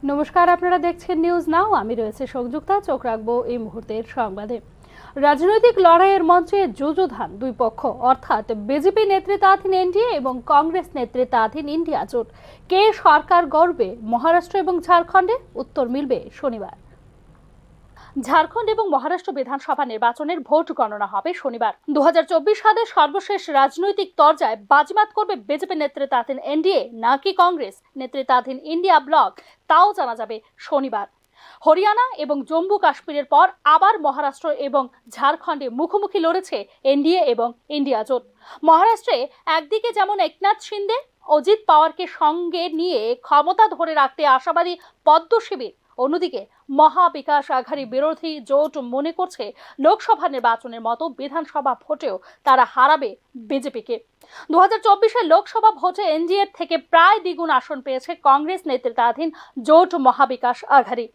নমস্কার, আপনারা দেখছেন নিউজ নাও। আমি রয়েছে সংযুক্তা। চোখ রাখবো এই মুহূর্তের সংবাদে। রাজনৈতিক লড়াইয়ের মঞ্চে যুযুধান দুই পক্ষ, অর্থাৎ বিজেপি নেতৃত্বাধীন এনডিএ এবং কংগ্রেস নেতৃত্বাধীন ইন্ডিয়া জোট। কে সরকার গড়বে মহারাষ্ট্র এবং ঝাড়খণ্ডে? উত্তর মিলবে শনিবার। ঝাড়খণ্ড এবং মহারাষ্ট্র বিধানসভা নির্বাচনের ভোট গণনা হবে শনিবার। 2024 সালের সর্বশেষ রাজনৈতিক তরজায় বাজিমাত করবে বিজেপি নেতৃত্বাধীন এনডিএ নাকি কংগ্রেস নেতৃত্বাধীন ইন্ডিয়া ব্লক, তাও জানা যাবে শনিবার। হরিয়ানা এবং জম্মু কাশ্মীরের পর আবার মহারাষ্ট্র এবং ঝাড়খণ্ডে মুখোমুখি লড়েছে এনডিএ এবং ইন্ডিয়া জোট। মহারাষ্ট্রে একদিকে যেমন একনাথ শিন্দে, অজিত পাওয়ারকে সঙ্গে নিয়ে ক্ষমতা ধরে রাখতে আশাবাদী পদ্ম শিবির, অন্যদিকে মহাবিকাশ আঘাড়ি বিরোধী জোট মনে করছে লোকসভা নির্বাচনের মতো বিধানসভা ভোটেও তারা হারাবে বিজেপিকে। 2024-এর লোকসভা ভোটে এনডিএ থেকে প্রায় দ্বিগুণ আসন পেয়েছে কংগ্রেস নেতৃত্বাধীন জোট মহাবিকাশ আঘাড়ি।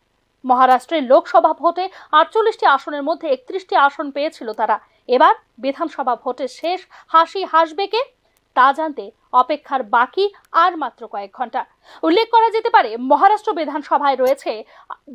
মহারাষ্ট্রের লোকসভা ভোটে 48টি আসনের মধ্যে 31টি আসন পেয়েছিল তারা। এবার বিধানসভা ভোটের শেষ হাসি হাসবে কে, তা জানতে অপেক্ষার বাকি আর মাত্র কয়েক ঘন্টা। উল্লেখ করা যেতে পারে, মহারাষ্ট্র বিধানসভায় রয়েছে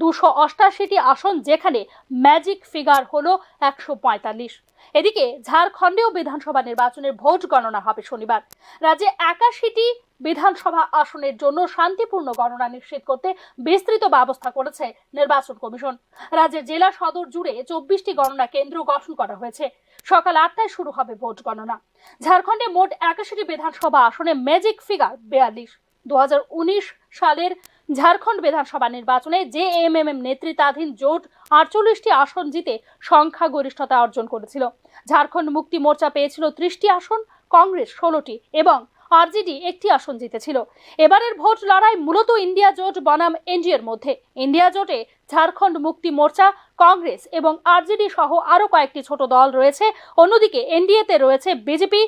288টি আসন, যেখানে ম্যাজিক ফিগার হলো 145। এদিকে ঝাড়খণ্ডেও বিধানসভা নির্বাচনের ভোট গণনা হবে শনিবার। রাজ্যে 81টি বিধানসভা আসনের জন্য শান্তিপূর্ণ গণনা নিশ্চিত করতে বিস্তৃত ব্যবস্থা করেছে নির্বাচন কমিশন। রাজ্যের জেলা সদর জুড়ে 24টি গণনা কেন্দ্র গঠন করা হয়েছে। সকাল 8টায় শুরু হবে ভোট গণনা। ঝাড়খণ্ডে মোট 81টি বিধানসভা আসনে ম্যাজিক ফিগার 42। 2019 সালের ঝাড়খণ্ড বিধানসভা নির্বাচনে জেএমএম নেতৃত্বাধীন জোট 48টি আসন জিতে সংখ্যাগরিষ্ঠতা অর্জন করেছিল। ঝাড়খণ্ড মুক্তি মোর্চা পেয়েছিল 30টি আসন, কংগ্রেস 16টি এবং আরজেডি একটি আসন জিতেছিল। এবারের ভোট লড়াই মূলত ইন্ডিয়া জোট বনাম এনডিএর মধ্যে। ইন্ডিয়া জোটে ঝাড়খণ্ড মুক্তি মোর্চা, কংগ্রেস এবং আরজেডি সহ আরো কয়েকটি ছোট দল রয়েছে। অন্যদিকে এনডিএতে রয়েছে বিজেপি,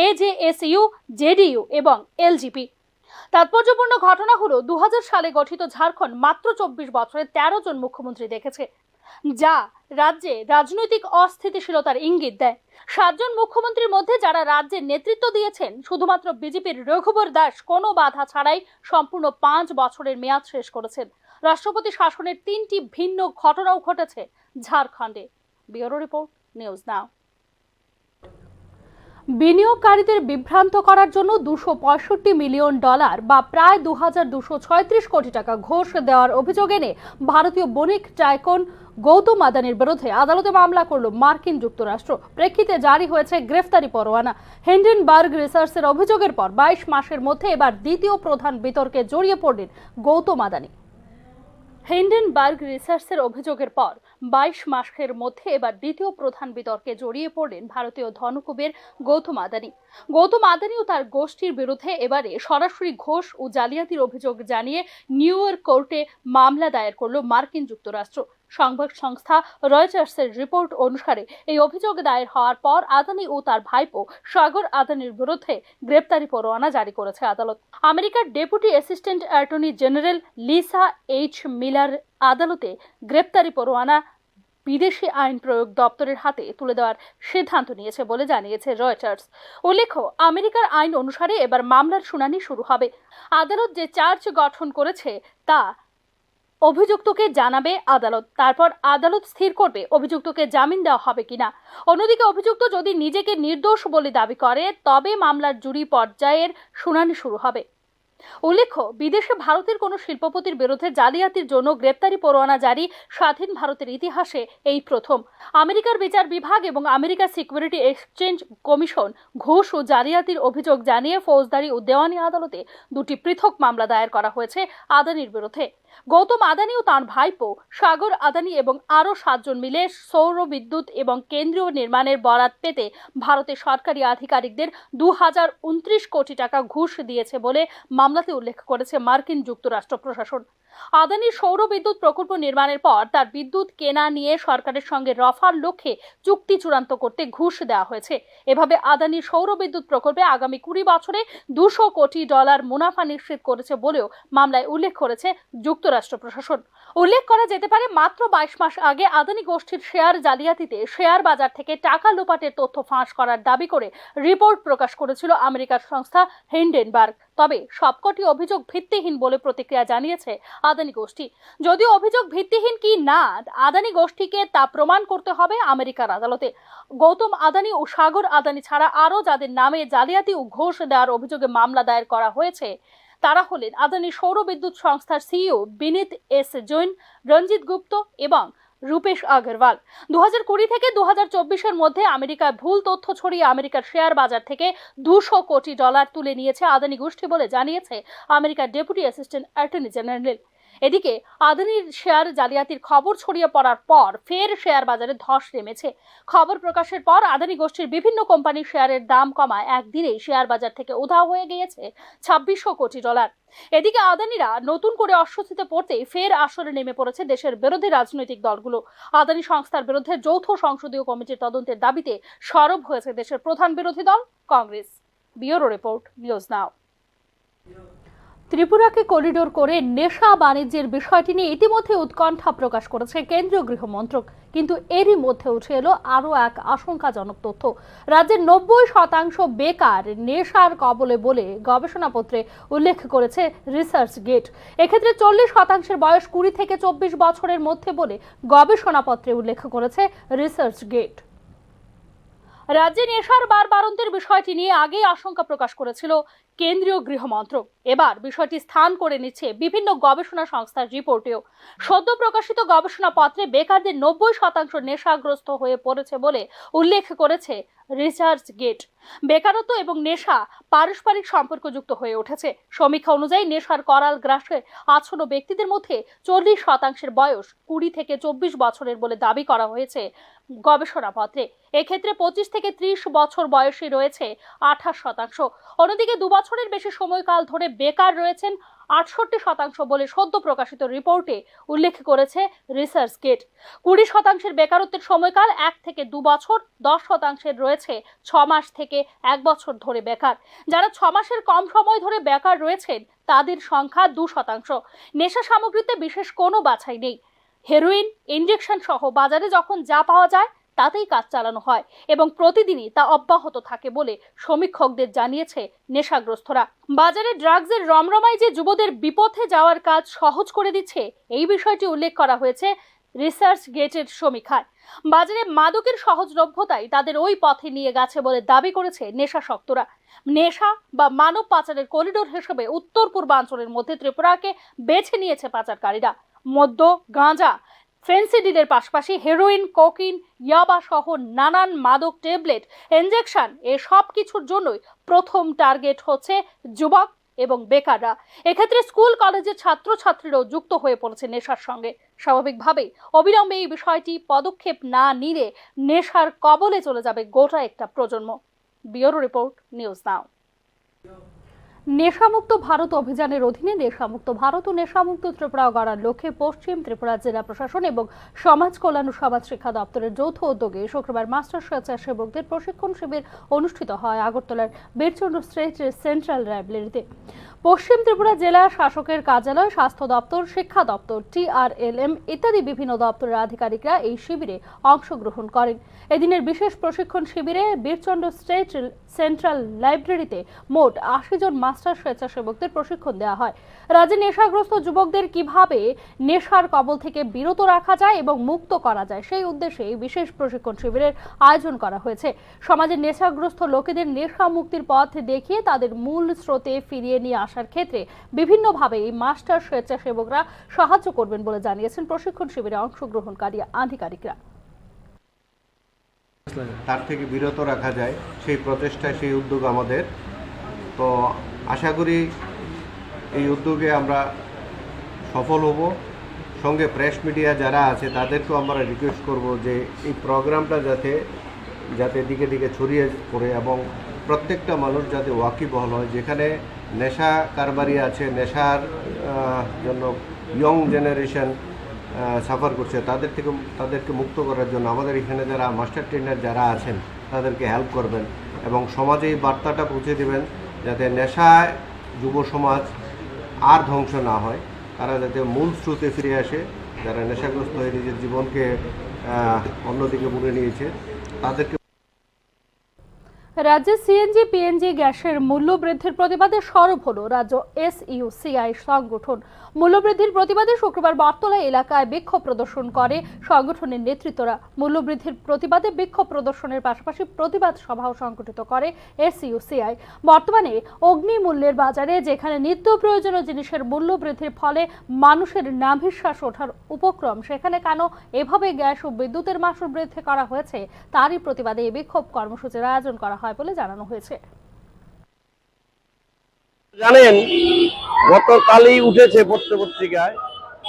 এজেএসইউ, জেডিইউ এবং এলজেপি। তাৎপর্যপূর্ণ ঘটনা হলো 2000 সালে গঠিত ঝাড়খণ্ড মাত্র 24 বছরে 13 জন মুখ্যমন্ত্রী দেখেছে, যা রাজ্যে রাজনৈতিক অস্থিতিশীলতার ইঙ্গিত দেয়। 7 জন মুখ্যমন্ত্রীর মধ্যে যারা রাজ্যের নেতৃত্ব দিয়েছেন, শুধুমাত্র বিজেপির রঘুবর দাস কোনো বাধা ছাড়াই সম্পূর্ণ 5 বছরের মেয়াদ শেষ করেছেন। রাষ্ট্রপতি শাসনের 3টি ভিন্ন ঘটনাও ঘটেছে ঝাড়খণ্ডে। ব্যুরো রিপোর্ট, নিউজ নাও। বিনিয়োগকারীদের বিভ্রান্ত করার জন্য $265 মিলিয়ন বা প্রায় 2236 কোটি টাকা ঘুষ দেওয়ার অভিযোগ এনে ভারতীয় বণিক টাইকুন গৌতম আদানির বিরুদ্ধে আদালতে মামলা করল মার্কিন যুক্তরাষ্ট্র। প্রেক্ষিতে জারি হয়েছে গ্রেফতারি পরোয়ানা। হিন্ডেনবার্গ রিসার্চের অভিযোগের পর 22 মাসের মধ্যে এবার দ্বিতীয় প্রধান বিতর্কে জড়িয়ে পড়লেন গৌতম আদানি। হিন্ডেনবার্গ রিসার্চের অভিযোগের পর 22 মাসের মধ্যে এবার দ্বিতীয় প্রধান বিতর্কে জড়িয়ে পড়লেন ভারতীয় ধনকুবের গৌতম আদানি। গৌতম আদানি ও তার গোষ্ঠীর বিরুদ্ধে এবারে সরাসরি ঘুষ ও জালিয়াতির অভিযোগ জানিয়ে নিউ ইয়র্ক কোর্টে মামলা দায়ের করল মার্কিন যুক্তরাষ্ট্র। সংবাদ সংস্থা রয়টার্সের রিপোর্ট অনুসারে এই অভিযোগ দায়ের হওয়ার পর আদানি ও তার ভাইপো সাগর আদানির বিরুদ্ধে গ্রেপ্তারি পরোয়ানা জারি করেছে আদালত। আমেরিকার deputy assistant attorney general Lisa H Miller আদালতে গ্রেপ্তারি পরোয়ানা বিদেশি আইন প্রয়োগ দপ্তরের হাতে তুলে দেওয়ার সিদ্ধান্ত নিয়েছে বলে জানিয়েছে রয়টার্স। উল্লেখ্য, আমেরিকার আইন অনুসারে এবার মামলার শুনানি শুরু হবে। আদালত যে চার্জ গঠন করেছে তা অভিযুক্তকে জানাবে আদালত। তারপর আদালত স্থির করবে অভিযুক্তকে জামিন দেওয়া হবে কিনা। অন্যদিকে অভিযুক্ত যদি নিজেকে নির্দোষ বলে দাবি করে, তবে মামলার জুরি পর্যায়ের শুনানি শুরু হবে। উল্লেখ্য, বিদেশে ভারতের কোনো শিল্পপতির বিরুদ্ধে জালিয়াতির জন্য গ্রেপ্তারি পরোয়ানা জারি স্বাধীন ভারতের ইতিহাসে এই প্রথম। আমেরিকার বিচার বিভাগ এবং আমেরিকা সিকিউরিটি এক্সচেঞ্জ কমিশন ঘুষ ও জালিয়াতির অভিযোগ জানিয়ে ফৌজদারি ও দেওয়ানি আদালতে 2টি পৃথক মামলা দায়ের করা হয়েছে আদানির বিরুদ্ধে। গৌতম আদানি ও তাঁর ভাইপো সাগর আদানি এবং আরও 7 জন মিলে সৌর বিদ্যুৎ এবং কেন্দ্রীয় নির্মাণের বরাত পেতে ভারতের সরকারি আধিকারিকদের 2029 কোটি টাকা ঘুষ দিয়েছে বলে মামলাতে উল্লেখ করেছে মার্কিন যুক্তরাষ্ট্র প্রশাসন। আদানির সৌর বিদ্যুৎ প্রকল্প নির্মাণের পর তার বিদ্যুৎ কেনা নিয়ে সরকারের সঙ্গে রফার লক্ষ্যে চুক্তি চূড়ান্ত করতে ঘুষ দেওয়া হয়েছে। এভাবে আদানির সৌর বিদ্যুৎ প্রকল্পে আগামী 20 বছরে $200 কোটি মুনাফা নিশ্চিত করেছে বলেও মামলায় উল্লেখ করেছে যুক্ত যুক্তরাষ্ট্র প্রশাসন। উল্লেখ করা যেতে পারে, মাত্র 22 মাস আগে আদানি গোষ্ঠীর শেয়ার জালিয়াতিতে শেয়ার বাজার থেকে টাকা লোপাটের তথ্য ফাঁস করার দাবি করে রিপোর্ট প্রকাশ করেছিল আমেরিকার সংস্থা হিন্ডেনবার্গ। তবে সবকটি অভিযোগ ভিত্তিহীন বলে প্রতিক্রিয়া জানিয়েছে আদানি গোষ্ঠী। যদিও অভিযোগ ভিত্তিহীন কি না, আদানি গোষ্ঠীকে তা প্রমাণ করতে হবে আমেরিকার আদালতে। গৌতম আদানি ও সাগর আদানি ছাড়া আরও যাদের নামে জালিয়াতি ও ঘুষ দেওয়ার অভিযোগে মামলা দায়ের করা হয়েছে তারা হলেন আদানি সৌর বিদ্যুৎ সংস্থার সিইও বিনীত এস জৈন, রঞ্জিত গুপ্ত এবং রূপেশ আগরওয়াল। 2020 থেকে 2024-এর মধ্যে আমেরিকায় ভুল তথ্য ছড়িয়ে আমেরিকার শেয়ার বাজার থেকে $200 কোটি তুলে নিয়েছে আদানি গোষ্ঠী বলে জানিয়েছে আমেরিকার ডেপুটি অ্যাসিস্ট্যান্ট অ্যাটর্নি জেনারেল। এদিকে আদানির শেয়ার জালিয়াতির খবর ছড়িয়ে পড়ার পর ফের শেয়ার বাজারে ধস নেমেছে। খবর প্রকাশের পর আদানি গোষ্ঠীর বিভিন্ন কোম্পানির শেয়ারের দাম কমায় একদিনেই শেয়ার বাজার থেকে উধাও হয়ে গিয়েছে $2600 কোটি। এদিকে আদানিরা নতুন করে অস্বস্তিতে পড়তেই ফের আসরে নেমে পড়েছে দেশের বিরোধী রাজনৈতিক দলগুলো। আদানি সংস্থার বিরুদ্ধে যৌথ সংসদীয় কমিটির তদন্তের দাবিতে সরব হয়েছে দেশের প্রধান বিরোধী দল Congress. Bureau report, news now. ত্রিপুরাকে করিডোর করে নেশা বাণিজ্যের বিষয়টি নিয়ে ইতিমধ্যে উৎকণ্ঠা প্রকাশ করেছে কেন্দ্রীয় গৃহ মন্ত্রক। কিন্তু এরই মধ্যে উঠে এলো আরও এক আশঙ্কাজনক তথ্য। রাজ্যের 90% বেকার নেশার কবলে বলে গবেষণাপত্রে উল্লেখ করেছে রিসার্চ গেট। এক্ষেত্রে 40% বয়স 20 থেকে 24 বছরের মধ্যে বলে গবেষণাপত্রে উল্লেখ করেছে রিসার্চ গেট। রাজ্যে নেশার বাড়ন্তের বিষয়টি নিয়ে আগেই আশঙ্কা প্রকাশ করেছিল কেন্দ্রীয় গৃহ মন্ত্রক। এবার বিষয়টি স্থান করে নিচ্ছে বিভিন্ন গবেষণা সংস্থার রিপোর্টেও। সদ্য প্রকাশিত গবেষণাপত্রে বেকারদের 90% নেশাগ্রস্ত হয়ে পড়েছে বলে উল্লেখ করেছে রিসার্চ গেট। বেকারত্ব এবং নেশা পারস্পরিক সম্পর্কযুক্ত হয়ে উঠেছে। সমীক্ষা অনুযায়ী নেশার করাল গ্রাসে আচ্ছন্ন ব্যক্তিদের মধ্যে 40% বয়স 20 থেকে 24 বছরের বলে দাবি করা হয়েছে গবেষণাপত্রে। এক্ষেত্রে 25 থেকে 30 বছর বয়সী রয়েছে 28%। অন্যদিকে 2 বছরের বেশি সময়কাল ধরে বেকার রয়েছেন 68% বলে সদ্য প্রকাশিত রিপোর্টে উল্লেখ করেছে রিসার্চ গেট। 20% বেকারত্বের সময়কাল 1 থেকে 2 বছর, 10% রয়েছে 6 মাস থেকে 1 বছর ধরে বেকার। যারা 6 মাসের কম সময় ধরে বেকার রয়েছেন তাদের সংখ্যা 2%। নেশা সামগ্রীতে বিশেষ কোনো বাছাই নেই। হেরোইন, ইনজেকশন সহ বাজারে যখন যা পাওয়া যায় তাতেই কাজ চালানো হয় এবং প্রতিদিনই তা অব্যাহত থাকে বলে সমীক্ষকদের জানিয়েছে নেশাগ্রস্তরা। বাজারে ড্রাগসের রমরমাই যে যুবদের বিপথে যাওয়ার কাজ সহজ করে দিচ্ছে, এই বিষয়টি উল্লেখ করা হয়েছে রিসার্চ গেটের সমীক্ষায়। বাজারে মাদকের সহজলভ্যতাই তাদের ওই পথে নিয়ে গেছে বলে দাবি করেছে নেশাসক্তরা। নেশা বা মানব পাচারের করিডোর হিসেবে উত্তর পূর্বাঞ্চলের মধ্যে ত্রিপুরাকে বেছে নিয়েছে পাচারকারীরা। মদ্য, গাঁজা, ফেন্সিডিলের পাশাপাশি হেরোইন, কোকিন, ইয়াবা সহ নানান মাদক, ট্যাবলেট, ইনজেকশন এসব কিছুর জন্যই প্রথম টার্গেট হচ্ছে যুবক এবং বেকাররা। এক্ষেত্রে স্কুল কলেজের ছাত্রছাত্রীরাও যুক্ত হয়ে পড়েছে নেশার সঙ্গে। স্বাভাবিকভাবেই অবিলম্বে এই বিষয়টি পদক্ষেপ না নিলে নেশার কবলে চলে যাবে গোটা একটা প্রজন্ম। Bureau report, news now. নেশামুক্ত ভারত অভিযানের অধীনে নেশামুক্ত ভারত ও নেশামুক্ত ত্রিপুরা গড়ার লক্ষ্যে পশ্চিম ত্রিপুরা জেলা প্রশাসন এবং সমাজ কল্যাণ ও সমাজ শিক্ষা দপ্তরের যৌথ উদ্যোগে শুক্রবার মাস্টার স্বেচ্ছাসেবকদের প্রশিক্ষণ শিবির অনুষ্ঠিত হয় আগরতলার বীরচন্দ্র স্ট্রিট সেন্ট্রাল লাইব্রেরিতে। পশ্চিম ত্রিপুরা জেলা শাসকের কার্যালয়, স্বাস্থ্য দপ্তর, শিক্ষা দপ্তর, TRLM ইত্যাদি বিভিন্ন দপ্তরের আধিকারিকরা এই শিবিরে অংশগ্রহণ করেন। এদিনের বিশেষ প্রশিক্ষণ শিবিরে বীরচন্দ্র স্ট্রিট সেন্ট্রাল লাইব্রেরিতে মোট 80 জন মাস্টার স্বেচ্ছাসেবকদের প্রশিক্ষণ দেওয়া হয়। রাজ্যে নেশাগ্রস্ত যুবকদের কিভাবে নেশার কবল থেকে বিরত রাখা যায় এবং মুক্ত করা যায় সেই উদ্দেশ্যে এই বিশেষ প্রশিক্ষণ শিবিরের আয়োজন করা হয়েছে। সমাজের নেশাগ্রস্ত লোকেদের নেশা মুক্তির পথ দেখিয়ে তাদের মূল স্রোতে ফিরিয়ে নিয়ে আসার ক্ষেত্রে বিভিন্নভাবে এই মাস্টার স্বেচ্ছাসেবকরা সাহায্য করবেন বলে জানিয়েছেন প্রশিক্ষণ শিবিরে অংশগ্রহণকারী আধিকারিকরা। তার থেকে বিরত রাখা যায় সেই প্রচেষ্টায়, সেই উদ্যোগ আমাদের। তো আশা করি এই উদ্যোগে আমরা সফল হব। সঙ্গে প্রেস মিডিয়া যারা আছে তাদেরকেও আমরা রিকোয়েস্ট করব যে এই প্রোগ্রামটা যাতে দিকে দিকে ছড়িয়ে পড়ে এবং প্রত্যেকটা মানুষ যাতে ওয়াকিবহল হয়। যেখানে নেশা কারবারি আছে, নেশার জন্য ইয়ং জেনারেশন সাফার করছে, তাদেরকে মুক্ত করার জন্য আমাদের এখানে যারা মাস্টার ট্রেনার যারা আছেন তাদেরকে হেল্প করবেন এবং সমাজে এই বার্তাটা পৌঁছে দেবেন যাতে নেশায় যুব সমাজ আর ধ্বংস না হয়। তারা যাতে মূল স্রোতে ফিরে আসে। যারা নেশাগ্রস্ত হয়ে নিজের জীবনকে অন্যদিকে মুড়ে নিয়েছে তাদেরকে। রাজ্যে সিএনজি পিএনজি গ্যাসের মূল্য বৃদ্ধির প্রতিবাদে সরব হলো রাজ্য এসইউসিআই সংগঠন। মূল্যবৃদ্ধির প্রতিবাদে শুক্রবার বটতলা এলাকায় বিক্ষোভ প্রদর্শন করে সংগঠনের নেতৃত্বরা। মূল্যবৃদ্ধির প্রতিবাদে বিক্ষোভ প্রদর্শনের পাশাপাশি প্রতিবাদ সভাও সংগঠিত করে এসইউসিআই। বর্তমানে অগ্নিমূল্যের বাজারে যেখানে নিত্য প্রয়োজনীয় জিনিসের মূল্য বৃদ্ধির ফলে মানুষের নাভিশ্বাস ওঠার উপক্রম, সেখানে কেন এভাবে গ্যাস ও বিদ্যুতের মাসুল বৃদ্ধি করা হয়েছে তারই প্রতিবাদে এই বিক্ষোভ কর্মসূচির আয়োজন করা হয় বলে জানানো হয়েছে। জানেন, গতকালই উঠেছে পত্রিকায়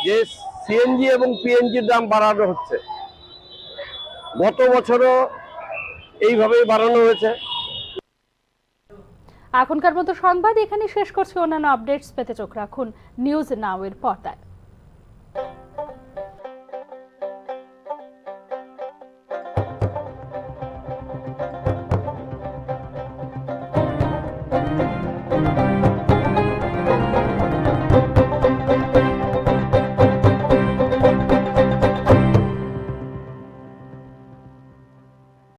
যে সিএনজি এবং পিএনজির দাম বাড়ানো হচ্ছে। গত বছরও এইভাবেই বাড়ানো হয়েছে। এখনকার মতো সংবাদ এখানে শেষ করছি। অন্যান্য আপডেটস পেতে চোখ রাখুন নিউজ নাও এর পর্দায়।